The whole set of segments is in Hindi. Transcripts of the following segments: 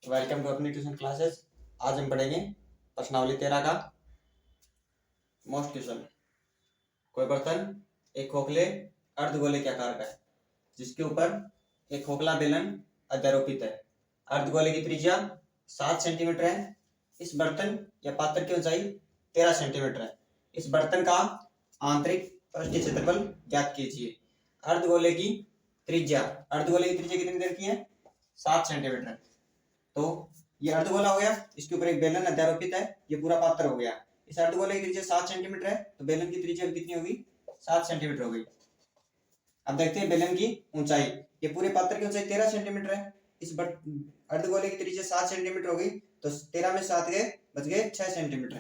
वेलकम टू अपनी ट्यूशन क्लासेस। आज हम पढ़ेंगे प्रश्नावली 13 का मोस्ट क्वेश्चन। कोई बर्तन एक खोखले अर्धगोले के आकार का है जिसके ऊपर एक खोखला बेलन अध्यारोपित है। अर्धगोले की त्रिज्या 7 सेंटीमीटर है। इस बर्तन या पात्र की ऊंचाई 13 सेंटीमीटर है। इस बर्तन का आंतरिक पृष्ठीय क्षेत्रफल ज्ञात कीजिए। अर्धगोले की त्रिज्या कितनी देर की है? 7 सेंटीमीटर। तो ये अर्धगोला हो गया, इसके ऊपर एक बेलन अध्यारोपित है, ये पूरा पात्र हो गया। इस अर्धगोले की त्रिज्या 7 सेंटीमीटर है तो बेलन की त्रिज्या कितनी होगी? 7 सेंटीमीटर हो गई। अब देखते हैं बेलन की ऊंचाई। ये पूरे पात्र की ऊंचाई 13 सेंटीमीटर है। इस अर्धगोले की त्रिज्या 7 सेंटीमीटर हो गई तो 13 में 7 गए, बच गए 6 सेंटीमीटर।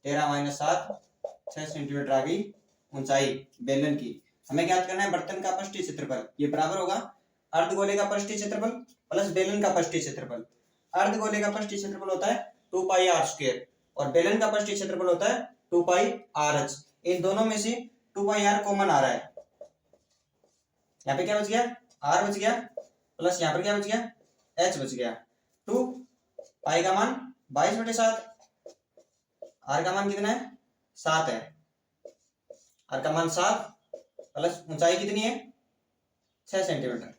13 - 7 6 सेंटीमीटर आ गई ऊंचाई बेलन की। हमें ज्ञात करना है बर्तन का पृष्ठीय क्षेत्रफल। ये बराबर होगा अर्धगोले का पृष्ठीय क्षेत्रफल प्लस बेलन का पृष्ठीय क्षेत्रफल। अर्धगोले का पृष्ठीय क्षेत्रफल होता है 2πr² और बेलन का पृष्ठीय क्षेत्रफल होता है 2πrh। इन दोनों में से 2πr कॉमन आ रहा है। यहाँ पे क्या बच गया? r बच गया, प्लस यहाँ पर क्या बच गया? h बच गया। 2 पाई का मान 22/7, r का मान कितना है? 7 है। r का मान 7 प्लस ऊंचाई कितनी है? 6 सेंटीमीटर।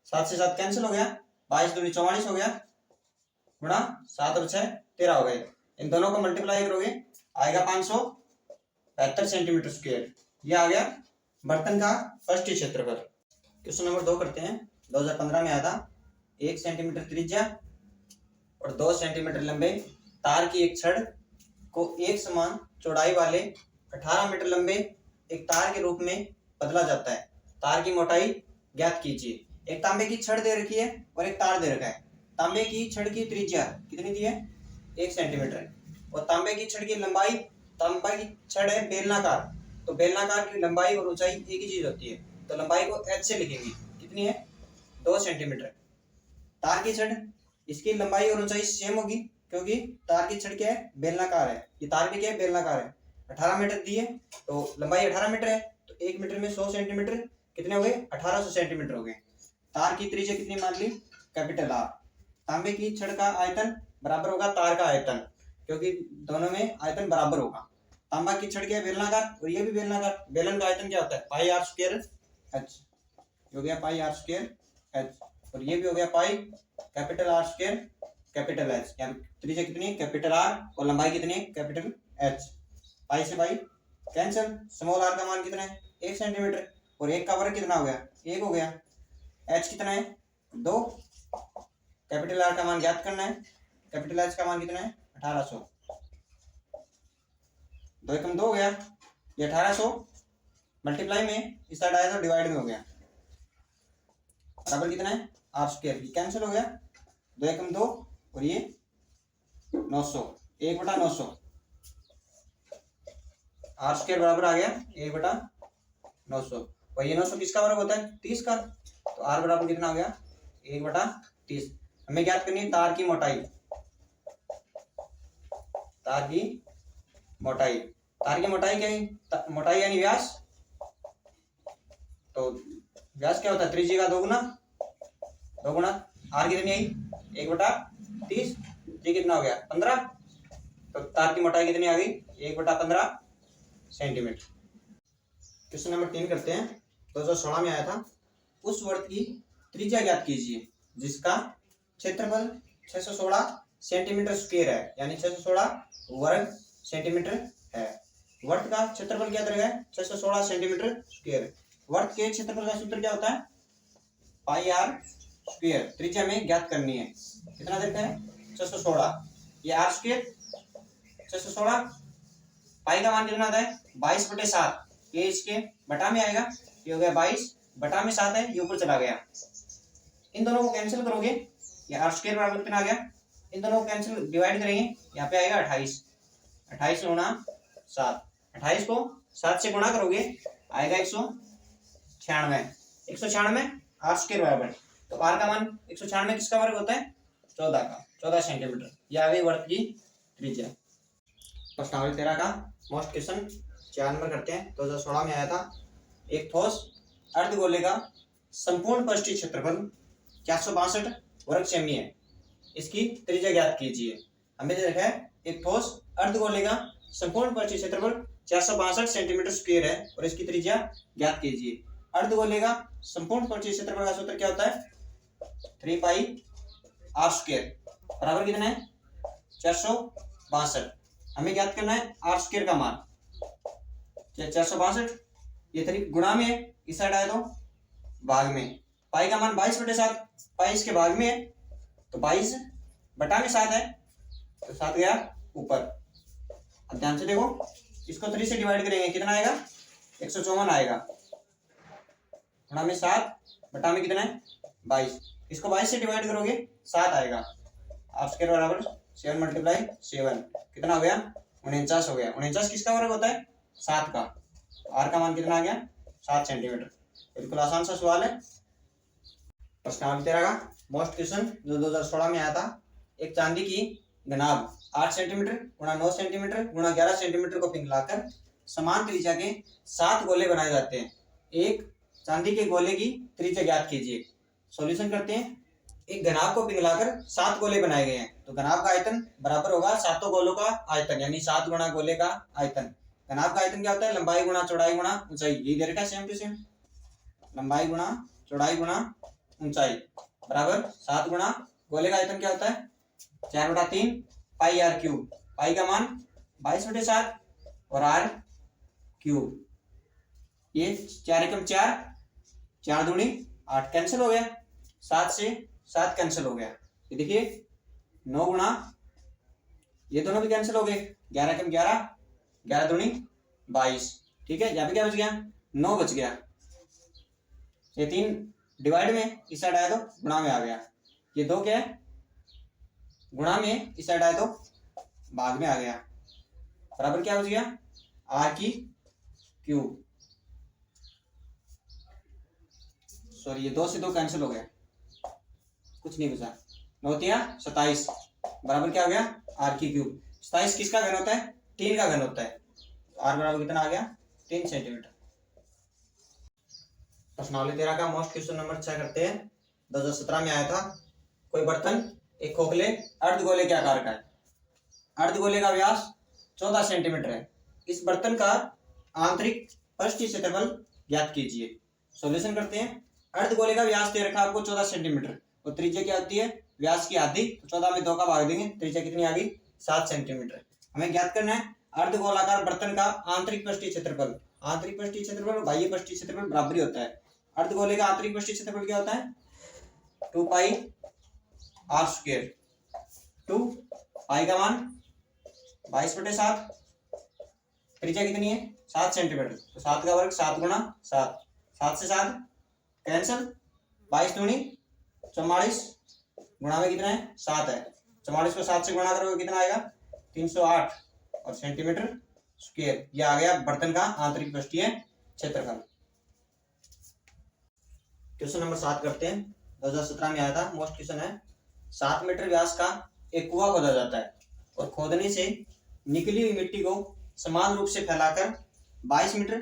7 से 7 कैंसिल हो गया, 22 दूनी 44 हो गया, गुणा 7 और 6 13 हो गए। इन दोनों को मल्टीप्लाई करोगे आएगा 572 सेंटीमीटर स्क्वायर। ये आ गया बर्तन का पृष्ठीय क्षेत्रफल। क्वेश्चन नंबर 2 करते हैं। 2015 में आया था। 1 सेंटीमीटर त्रिज्या और 2 सेंटीमीटर लंबे तार की एक छड़ को एक समान चौड़ाई वाले 18 मीटर लंबे एक तार के रूप में बदला जाता है। तार की मोटाई ज्ञात कीजिए। एक तांबे की छड़ दे रखी है और एक तार दे रखा है। तांबे की छड़ की त्रिज्या कितनी दी है? 1 सेंटीमीटर और तांबे की छड़ की लंबाई, तांबा की छड़ है बेलनाकार, तो बेलनाकार की लंबाई और ऊंचाई एक ही चीज होती है, तो लंबाई को h से लिखेंगे। कितनी है? 2 सेंटीमीटर। तार की छड़, इसकी लंबाई और ऊंचाई सेम होगी क्योंकि तार की छड़ क्या है? बेलनाकार है। ये तार भी क्या है? बेलनाकार है। 18 मीटर दी है तो लंबाई 18 मीटर है, तो 1 मीटर में 100 सेंटीमीटर कितने हो गए? 1800 सेंटीमीटर हो गए। तार की त्रिज्या कितनी मान ली? Capital R। तांबे की छड़ का आयतन बराबर होगा तार का आयतन, क्योंकि दोनों में आयतन बराबर होगा। तांबा की छड़ क्या है? बेलनाकार और ये भी बेलनाकार। बेलन का आयतन क्या होता है? πr²h। हो गया πr²h और ये भी हो गया pi capital R² capital H। यानी त्रिज्या कितनी? कैपिटल R और लंबाई कितनी है? Capital H। पाई से पाई कैंसिल। स्मॉल r का मान कितना है? 1 सेंटीमीटर और 1 का वर्ग कितना हो गया? 1 हो गया। h कितना है? 2। कैपिटल R का मान ज्ञात करना है। कैपिटल H का मान कितना है? 1800। 2 एकम 2 हो गया। ये 1800 मल्टीप्लाई में इस साइड आया तो डिवाइड में हो गया, बराबर कितना है? R²। कैंसिल हो गया। 2 एकम 2 और ये 900, 1/900। R² बराबर आ गया 1/900 और ये 900 किसका वर्ग होता है? 30 का, तो R बराबर कितना हो गया? 1/30। हमें ज्ञात करनी है तार की मोटाई। तार की मोटाई क्या है? मोटाई यानी व्यास। तो व्यास क्या होता है? त्रिज्या का 2 गुना R कितनी आई? 1/30। ये कितना हो गया? 15। तो तार की मोटाई कितनी आ गई? 1/15 सेंटीमीटर। क्वेश्चन नंबर 3 करते हैं। 2016 में आया था। उस वर्ग की त्रिज्या ज्ञात कीजिए जिसका क्षेत्रफल 616 सेंटीमीटर स्क्वायर है, यानी 616 वर्ग सेंटीमीटर है। वर्ग का क्षेत्रफल क्या रहेगा? 616 सेंटीमीटर स्क्वायर। वर्ग के क्षेत्रफल का सूत्र क्या होता है? πr²। त्रिज्या में ज्ञात करनी है। कितना देता है? 616। ये r², 616। पाई का मान कितना आता है? 22/7। ये इसके बटा में आएगा, ये हो गया 22/7 है, ये ऊपर चला गया। इन दोनों को कैंसिल करोगे, ये r² बराबर कितना आ गया? इन दोनों को कैंसिल डिवाइड करेंगे, यहाँ पे आएगा 28। 28 गुणा 7। 28 को 7 से गुणा करोगे आएगा 196। 196 r² बराबर, तो r का मान 196 किसका वर्ग होता है? 14 का, 14 सेंटीमीटर। यह आ गई वर्ग की त्रिज्या। प्रश्नावली 13 का मोस्ट क्वेश्चन 4 नंबर करते हैं। 2016 में आया था। एक ठोस अर्धगोले का संपूर्ण पृष्ठीय क्षेत्रफल 462 वर्ग सेमी है। इसकी त्रिज्या ज्ञात कीजिए। हमें दे रखा है एक ठोस अर्धगोले का संपूर्ण परिचित क्षेत्रफल 462 सेंटीमीटर स्क्वायर है और इसकी त्रिज्या ज्ञात कीजिए। अर्धगोले का संपूर्ण परिचित क्षेत्रफल का सूत्र क्या होता है? 3 पाई आर स्क्वायर बराबर कितना है? 462। हमें ज्ञात करना है आर स्क्वायर का मान 462, ये 3 गुणा में है, इस साइड आए तो भाग में। पाई का मान 22/7, पाई इसके भाग में है तो 22 बटा में 7 है तो 7 गया ऊपर। अब ध्यान से देखो, इसको 3 से डिवाइड करेंगे कितना आएगा? 154 आएगा। गुणा में 7 बटा में कितना है? 22। इसको 22 से डिवाइड करोगे 7 आएगा। आर स्क्वायर बराबर 7 × 7 कितना हो गया? 49 हो गया। 49 किसका वर्ग होता है? 7 का। आर का मान कितना आ गया? 7 सेंटीमीटर। बिल्कुल आसान सा सवाल है। प्रश्न 13 का मोस्ट क्वेश्चन जो 2016 में आया था। एक चांदी की घनाभ 8 सेंटीमीटर गुणा 9 सेंटीमीटर गुणा 11 सेंटीमीटर को पिघलाकर समान त्रिज्या के 7 गोले बनाए जाते हैं। एक चांदी के गोले की त्रिज्या ज्ञात कीजिए। सॉल्यूशन करते हैं। एक घनाभ को पिघलाकर 7 गोले बनाए गए हैं तो घनाभ का आयतन बराबर होगा 7 गोलों का आयतन, यानी 7 गुणा गोले का आयतन। घनाभ का आयतन क्या होता है? लंबाई गुणा चौड़ाई गुणा ऊंचाई। ये दे रखा है सेम टू सेम। लंबाई गुणा चौड़ाई गुणा ऊंचाई बराबर 7 गुणा गोले का आयतन क्या होता है? 4/3 पाई आर क्यूब। पाई का मान 22/7 और आर क्यूब। ये 4 एकम 4, 4 दूनी 8 कैंसिल हो गया। 7 से 7 कैंसिल हो गया। ये देखिए 9 गुणा, ये दोनों भी कैंसिल हो गए। 11 एकम 11, 11 दूनी 22। ठीक है, यहाँ पे क्या बच गया? 9 बच गया। ये 3 डिवाइड में इस साइड आया तो गुणा में आ गया। ये 2 क्या है? गुणा में इस साइड आया तो भाग में आ गया। बराबर क्या बच गया? आर की क्यूब। सॉरी, ये 2 से 2 कैंसिल हो गया, कुछ नहीं बचा। 9 तिया 27 बराबर क्या हो गया? आर की क्यूब। 27 किसका घन होता है? 3 का घन होता है। आर बराबर कितना आ गया? 3 सेंटीमीटर। प्रश्नावली 13 का मोस्ट क्वेश्चन नंबर 6 करते हैं। 2017 में आया था। कोई बर्तन एक खोखले अर्धगोले के आकार का है। अर्धगोले का व्यास 14 सेंटीमीटर है। इस बर्तन का आंतरिक पृष्ठीय क्षेत्रफल ज्ञात कीजिए। सॉल्यूशन करते हैं। अर्धगोले का व्यास दे रखा है आपको 14 सेंटीमीटर और त्रिज्या क्या होती है? व्यास की आधी, तो 14 में 2 का भाग देंगे, त्रिज्या कितनी आ गई? 7 सेंटीमीटर। हमें ज्ञात करना है अर्धगोलाकार बर्तन का आंतरिक पृष्ठीय क्षेत्रफल। आंतरिक पृष्ठीय क्षेत्रफल और बाह्य पृष्ठीय क्षेत्रफल बराबर होता है। अर्धगोले का आंतरिक पृष्ठीय क्षेत्रफल क्या होता है? 2 पाई आर स्क्वायर। 2 पाई का मान 22/7, त्रिज्या कितनी है? 7 सेंटीमीटर। तो 7 का वर्ग 7 गुणा 7, 7 से 7 कैंसिल, 22 दूनी 44 गुणा में कितना है? 7 है। 44 को 7 से गुणा करोगे कितना आएगा? 308 और सेंटीमीटर स्क्वायर। ये आ गया बर्तन का आंतरिक पृष्ठीय क्षेत्रफल। क्वेश्चन नंबर 7 करते हैं। 2017 में आया था। मोस्ट क्वेश्चन है। 7 मीटर व्यास का एक कुआं खोदा जाता है और खोदने से निकली हुई मिट्टी को समान रूप से फैलाकर 22 मीटर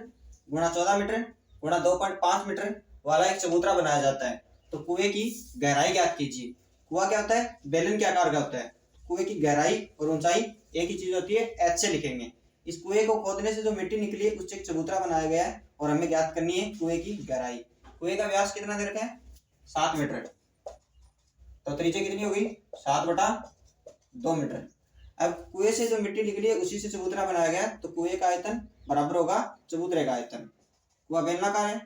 गुणा 14 मीटर गुणा 2.5 मीटर वाला एक चबूतरा बनाया जाता है। तो कुएं की गहराई ज्ञात कीजिए। कुआं क्या होता है? बेलन के आकार का होता है। कुएं की गहराई और ऊंचाई एक ही चीज होती है, एच से लिखेंगे। इस कुएं को खोदने से जो मिट्टी निकली है उससे एक चबूतरा बनाया गया है और हमें ज्ञात करनी है कुएं की गहराई। कुएं का व्यास कितना दे रखा है? 7 मीटर। तो त्रिज्या कितनी होगी? 7/2 मीटर। अब कुएं से जो मिट्टी निकली है उसी से चबूतरा बनाया गया, तो कुएं का आयतन बराबर होगा चबूतरे का आयतन। कुआं बेलनाकार है,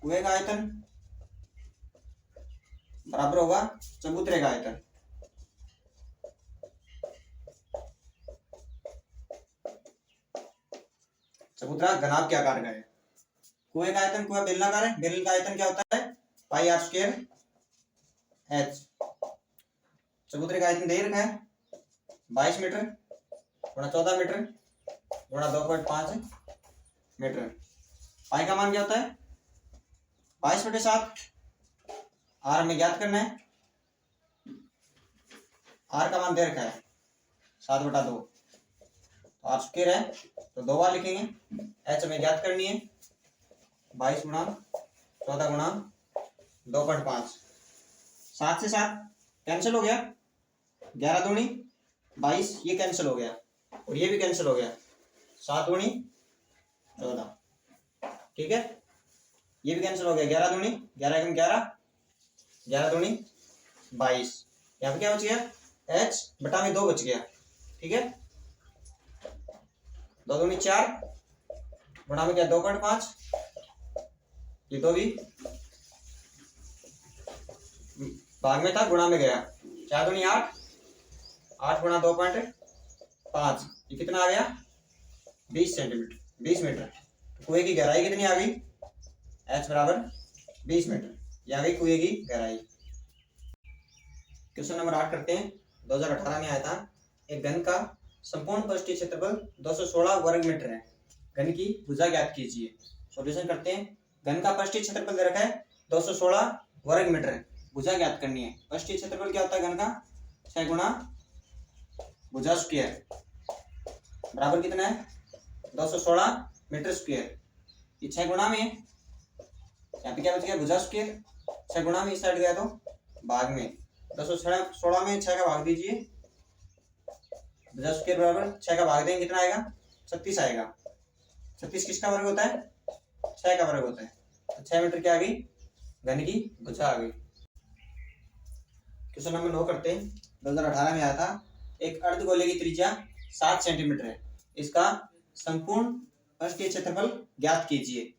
कुएं का आयतन बराबर होगा चबूतरे का आयतन। चबूतरा घनाभ के आकार का है। कुएं का आयतन, कुआं बेलनाकार है, बेलन का आयतन क्या होता है? पाई आर स्क्वायर एच। चबूतरे का आयतन दे रखा है 22 मीटर गुणा 14 मीटर गुणा 2.5 मीटर। पाई का मान क्या होता है? 22/7। आर हमें ज्ञात करना है। आर का मान दे रखा है 7/2। तो आर स्क्वायर है तो 2 बार लिखेंगे। एच हमें ज्ञात करनी है 22 गुणा 14 गुणा 2.5। 7 से 7 कैंसिल हो गया, 11 दूनी 22, ये कैंसिल हो गया और ये भी कैंसिल हो गया, 7 दूनी 14। ठीक है, ये भी कैंसिल हो गया, 11 दूनी 11 एकम 11, 11 दूनी 22। यहाँ पे क्या बच गया, h बटा में 2 बच गया। ठीक है, 2 दूनी 4, गुणा में क्या 2.5, ये तो भी भाग में था, गुणा में गया, 4 दूनी 8, 8 गुणा 2.5, ये कितना आ गया 20 सेंटीमीटर, 20 मीटर। तो कुएं की गहराई कितनी आ गई, h बराबर 20 मीटर, ये आ गई कुएं की गहराई। क्वेश्चन नंबर 8 करते हैं। 2018 में आया था, एक घन का संपूर्ण पृष्ठीय क्षेत्रफल 216 वर्ग मीटर है, घन की भुजा ज्ञात कीजिए। सॉल्यूशन करते हैं। घन का पृष्ठीय क्षेत्रफल दे रखा है 216 वर्ग मीटर है, भुजा ज्ञात करनी है। पृष्ठीय क्षेत्रफल क्या होता है घन का, 6 गुणा भुजा स्क्वायर बराबर कितना है 216 मीटर स्क्वायर। ये 6 गुणा में, यहाँ पे क्या बच गया भुजा स्क्वायर, 6 गुणा में इस साइड गया तो भाग में, 216 में 6 का भाग दीजिए, भुजा स्क्वायर बराबर 6 का भाग देंगे कितना आएगा 36 आएगा। 36 किसका वर्ग होता है, 6 का वर्ग होता है। तो 6 मीटर क्या आ गई, घन की भुजा आ गई। क्वेश्चन नंबर 9 करते हैं। 2018 में आया था, एक अर्धगोले की त्रिज्या 7 सेंटीमीटर है, इसका संपूर्ण पृष्ठीय क्षेत्रफल ज्ञात कीजिए।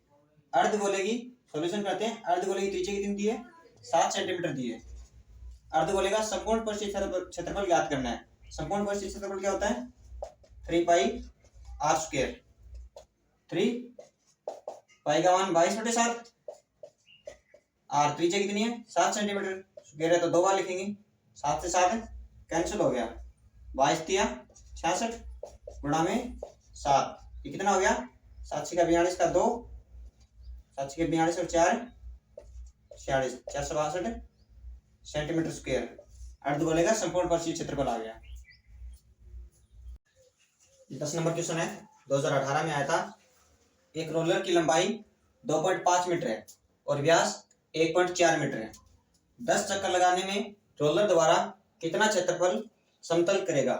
अर्धगोले की सॉल्यूशन करते हैं। अर्धगोले की त्रिज्या कितनी दी है, 7 सेंटीमीटर दी है। अर्धगोले का संपूर्ण पृष्ठीय क्षेत्रफल ज्ञात करना है। संपूर्ण पृष्ठीय क्षेत्रफल क्या होता है, 3 पाई r स्क्वायर। 3 पाई का मान 22/7, r त्रिज्या कितनी है 7 सेंटीमीटर, स्क्वायर है तो 2 बार लिखेंगे, 7 से 7 कैंसिल हो गया, 22 तिया 66 गुणा में 7, ये कितना हो गया 7 का 42 का 2, 7 के 42 और 4 46, 462 सेंटीमीटर स्क्वायर अर्धगोले का संपूर्ण पृष्ठीय क्षेत्रफल आ गया। 10 नंबर क्वेश्चन है, 2018 में आया था, एक रोलर की लंबाई 2.5 मीटर है और व्यास 1.4 मीटर है। 10 चक्कर लगाने में रोलर द्वारा कितना क्षेत्रफल समतल करेगा।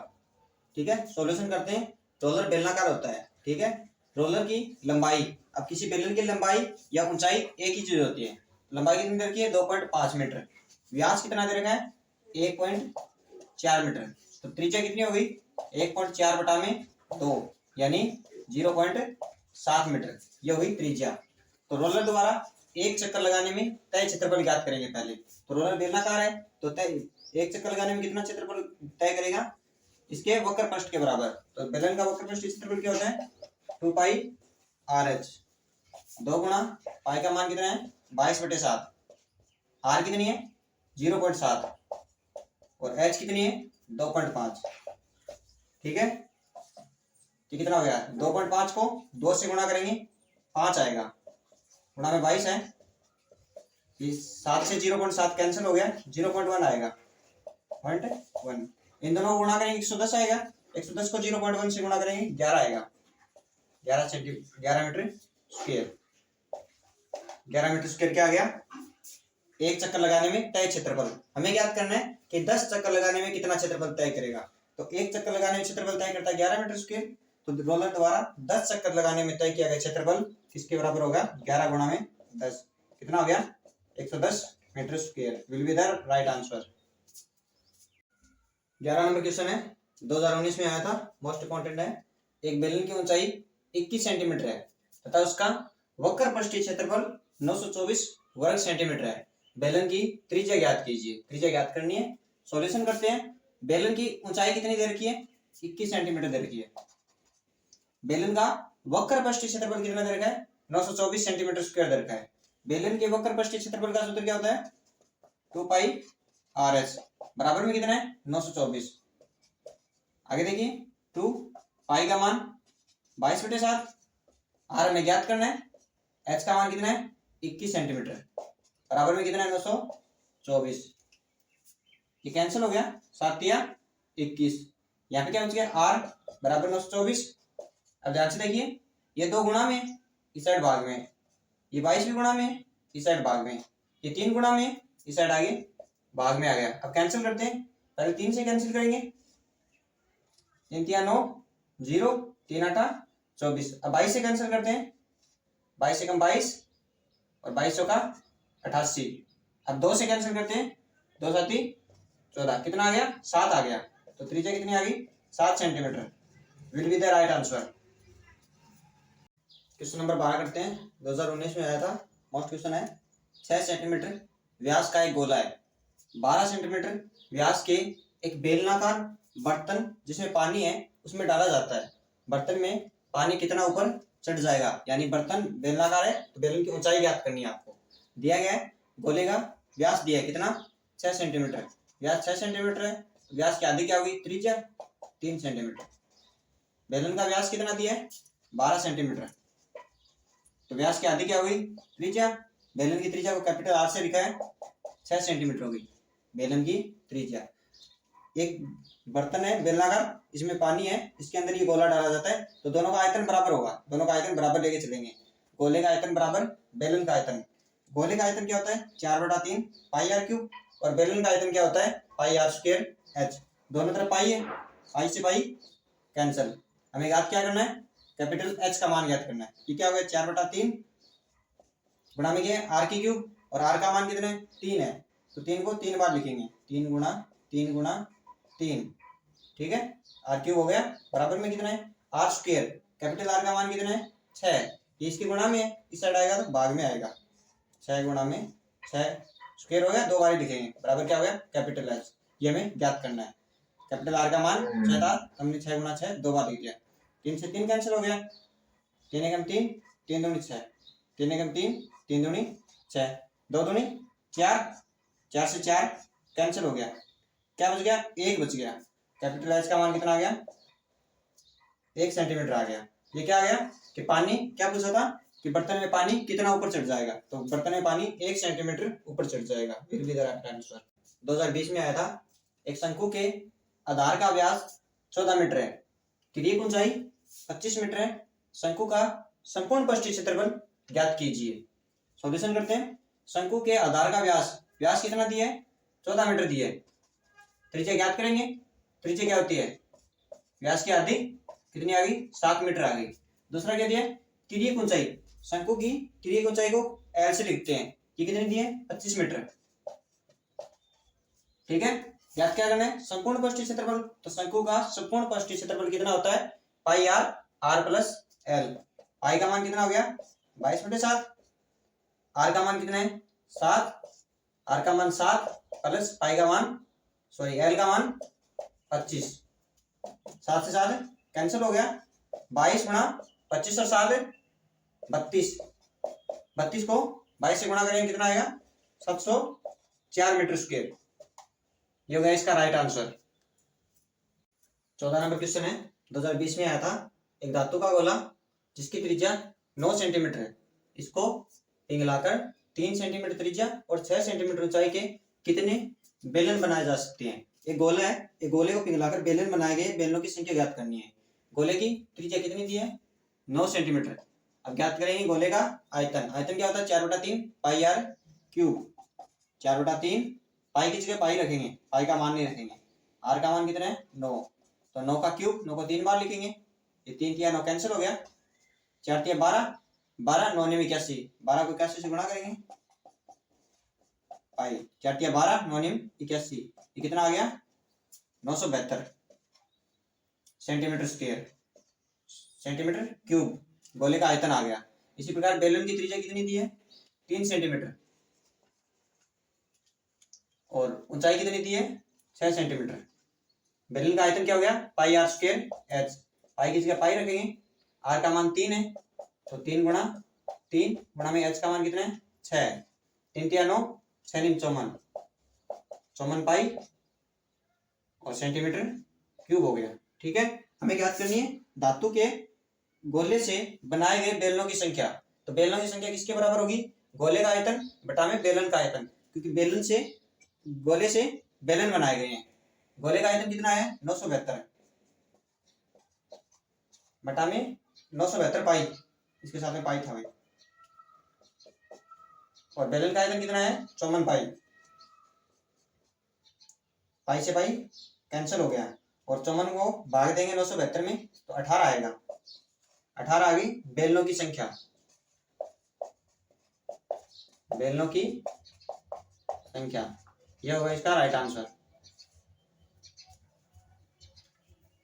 ठीक है, सॉल्यूशन करते हैं। रोलर बेलनाकार होता है, ठीक है, रोलर की लंबाई, अब किसी बेलन की लंबाई या ऊंचाई एक ही चीज होती है। लंबाई कितनी दे रखी है 2.5 मीटर, व्यास कितना दे रखा है 1.4 मीटर, तो त्रिज्या कितनी हो गई 1.4 बटा में 2 यानी 0.7 मीटर, ये हुई त्रिज्या। तो रोलर द्वारा एक चक्कर लगाने में तय क्षेत्रफल ज्ञात करेंगे पहले। तो रोलर बेलनाकार है तो तय एक चक्कर लगाने में कितना क्षेत्रफल तय करेगा, इसके वक्र पृष्ठ के बराबर। तो बेलन का वक्र पृष्ठ क्षेत्रफल क्या होता है 2 पाई RH, 2 गुणा पाई का मान कितना है 22/7, r कितनी है 0.7 और h कितनी है 2.5। ठीक है, ये कितना हो गया 2.5 को 2 से गुणा करेंगे 5 आएगा, गुणा में 22 है, 7 से 0.7 कैंसिल हो गया, 0.1 आएगा 0.1। इन दोनों को गुणा करेंगे 110 आएगा, 110 को 0.1 से गुणा करेंगे 11 आएगा, 11 मीटर स्क्वायर। 11 मीटर स्क्वायर क्या आ गया, एक चक्कर लगाने में तय क्षेत्रफल। हमें ज्ञात करना है कि 10 चक्कर लगाने में कितना क्षेत्रफल तय करेगा। तो एक चक्कर लगाने में क्षेत्रफल तय करता है 11 मीटर स्क्वायर, तो रोलर द्वारा 10 चक्कर लगाने में तय किया गया क्षेत्रफल किसके बराबर होगा 11 गुणा में 10, कितना हो गया 110 metre square, will be the right answer. 11 number question है, 2019 में आया था, मोस्ट इंपॉर्टेंट है। एक बेलन की ऊंचाई 21 सेंटीमीटर है तथा उसका वक्र पृष्ठीय क्षेत्रफल 924 वर्ग सेंटीमीटर है। बेलन की त्रिज्या ज्ञात कीजिए। त्रिज्या ज्ञात करनी है, सॉल्यूशन करते हैं। बेलन की ऊंचाई कितनी दे रखी है 21 सेंटीमीटर दे रखी है। बेलन का वक्र पृष्ठीय क्षेत्रफल कितना दे रखा है 924 सेंटीमीटर स्क्वायर दे रखा है। बेलन के वक्र पृष्ठीय क्षेत्रफल का सूत्र क्या होता है 2 पाई RH बराबर में कितना है 924। आगे देखिए 2 पाई का मान 22/7, r हमें ज्ञात करना है, h का मान कितना है 21 सेंटीमीटर बराबर में कितना है 924। ये कैंसिल हो गया, 7 या 21, यहाँ पे क्या बच गया r बराबर 924। अब ध्यान से देखिए, ये 2 गुणा में इस साइड भाग में, ये 22 भी गुणा में इस साइड भाग में, ये 3 गुणा में इस साइड आगे भाग में आ गया। अब कैंसिल करते हैं, पहले 3 से कैंसिल करेंगे, 3 3 9 0, 3 8 24। अब 22 से कैंसिल करते हैं, 22 से कम 22 और 22 का 88। अब 2 से कैंसिल करते हैं, 2 7 14, कितना आ गया 7 आ गया। तो त्रिज्या कितनी आ गई 7 centimetre, will be the right answer. Question number 12 करते हैं, 2019 में आया था, मोस्ट क्वेश्चन है। 6 सेंटीमीटर व्यास का एक गोला है, 12 सेंटीमीटर व्यास के एक बेलनाकार बर्तन जिसमें पानी है उसमें डाला जाता है। बर्तन में पानी कितना ऊपर चढ़ जाएगा, यानी बर्तन बेलनाकार है तो बेलन की ऊंचाई ज्ञात करनी है आपको। दिया गया है गोले का व्यास दिया है कितना 6 सेंटीमीटर, व्यास 6 सेंटीमीटर है, व्यास की आधी क्या होगी त्रिज्या 3 सेंटीमीटर। बेलन का व्यास कितना दिया है 12 सेंटीमीटर, तो व्यास की आधी क्या होगी त्रिज्या। बेलन की त्रिज्या को कैपिटल आर से लिखा है, 6 सेंटीमीटर होगी बेलन की त्रिज्या। एक बर्तन है बेलनाकार, इसमें पानी है, इसके अंदर ये गोला डाला जाता है, तो दोनों का आयतन बराबर होगा, दोनों का आयतन बराबर लेके चलेंगे। गोले का आयतन बराबर बेलन का आयतन। गोले का आयतन क्या होता है 4/3 पाई आर क्यूब, और बेलन का आयतन क्या होता है पाई आर स्क्वायर एच। दोनों तरफ पाई है, पाई से पाई कैंसिल। हमें याद क्या करना है कैपिटल एच का मान ज्ञात करना है। ये क्या हो गया 4/3 गुणा में क्या है आर की क्यूब, और आर का मान कितना है 3 है, तो 3 को 3 बार लिखेंगे, 3 गुणा 3 गुणा 3, ठीक है। आर क्यूब हो गया, बराबर में कितना है आर स्क्वायर, कैपिटल आर का मान कितना है 6, ये इसके गुणा में है, इस साइड आएगा तो भाग में आएगा, 6 गुणा में 6 स्क्वायर हो गया, 2 बार लिखेंगे, बराबर क्या हो गया कैपिटल एच। ये हमें ज्ञात करना है। कैपिटल आर का मान 6 था, हमने 6 गुणा 6 2 बार लिख दिया। 3 से 3 कैंसिल हो गया, 3 एकम 3, 3 दूनी 6, 3 एकम 3, 3 दूनी 6, 2 दूनी 4, 4 से 4 कैंसिल हो गया, क्या बच गया 1 बच गया। कैपिटल एच का मान कितना आ गया 1 सेंटीमीटर आ गया। ये क्या आ गया कि पानी क्या पूछा था कि बर्तन में पानी कितना ऊपर चढ़ जाएगा, तो बर्तन में पानी 1 सेंटीमीटर ऊपर चढ़ जाएगा। 2020 में आया था, एक शंकु के आधार का व्यास 14 मीटर है, किरण की ऊंचाई 25 मीटर है, शंकु का संपूर्ण पृष्ठीय क्षेत्रफल ज्ञात कीजिए। सॉल्यूशन करते हैं। शंकु के आधार का व्यास कितना दिया है 14 मीटर दिया है, त्रिज्या ज्ञात करेंगे। त्रिज्या क्या होती है व्यास की आधी कितनी आ गई 7 मीटर आ गई। दूसरा क्या दिया किरण की ऊंचाई, शंकु की किरण की ऊंचाई को एल से लिखते हैं, ये कितनी दी है 25 मीटर, ठीक है। याद क्या करना है संपूर्ण पृष्ठीय क्षेत्रफल, तो शंकु का संपूर्ण पृष्ठीय क्षेत्रफल कितना होता है पाई आर, आर प्लस एल। पाई का मान कितना हो गया 22/7, आर का मान कितना है 7, आर का मान 7 प्लस पाई का मान एल का मान 25, 7 से 7 कैंसिल हो गया, 22 गुणा 25 और 7 32, 32 को 22 से गुणा करेंगे कितना आएगा 704 मीटर स्क्वायर। ये हो गया इसका राइट आंसर। 14 नंबर क्वेश्चन है, 2020 में आया था, एक धातु का गोला जिसकी त्रिज्या 9 सेंटीमीटर है, इसको पिघलाकर 3 सेंटीमीटर त्रिज्या और 6 सेंटीमीटर ऊंचाई के कितने बेलन बनाए जा सकते हैं। एक गोला है, एक गोले को पिघलाकर बेलन बनाए गए, बेलनों की संख्या ज्ञात करनी है। गोले की त्रिज्या कितनी दी है 9 सेंटीमीटर। अब ज्ञात करेंगे गोले का आयतन। आयतन क्या होता है 4/3 पाई आर क्यूब, 4/3 पाई की जगह पाई रखेंगे, पाई का मान नहीं रखेंगे। आर का मान कितना है 9, तो 9 का क्यूब 9 को 3 बार लिखेंगे, ये 3 3 9 कैंसिल हो गया, 4 3 12, 12 9 9 81, 12 को 81 से गुणा करेंगे पाई, 4 3 12 9 9 81, ये कितना आ गया 972 सेंटीमीटर स्क्वायर, सेंटीमीटर क्यूब गोले का आयतन आ गया। इसी प्रकार बेलन की त्रिज्या कितनी दी है 3 सेंटीमीटर और ऊंचाई कितनी दी है 6 सेंटीमीटर। बेलन का आयतन क्या हो गया पाई आर स्क्वायर एच, पाई की जगह पाई रखेंगे, आर का मान 3 है, तो 3 गुणा 3 गुणा में एच का मान कितना है 6, 3 3 9 6 9 54, 54 पाई और सेंटीमीटर क्यूब हो गया, ठीक है। हमें याद करनी है धातु के गोले से बनाए गए बेलनों की संख्या, तो बेलनों की संख्या किसके बराबर होगी गोले का आयतन बटा में बेलन का आयतन, क्योंकि बेलन से गोले से बेलन बनाए गए हैं। गोले का आयतन कितना है 972 बटा में 972 पाई, इसके साथ में पाई था भाई, और बेलन का आयतन कितना है 54 पाई, पाई से पाई कैंसिल हो गया और 54 को भाग देंगे 972 में तो 18 आएगा। 18 आ गई बेलनों की संख्या, बेलनों की संख्या, यह होगा इसका राइट आंसर।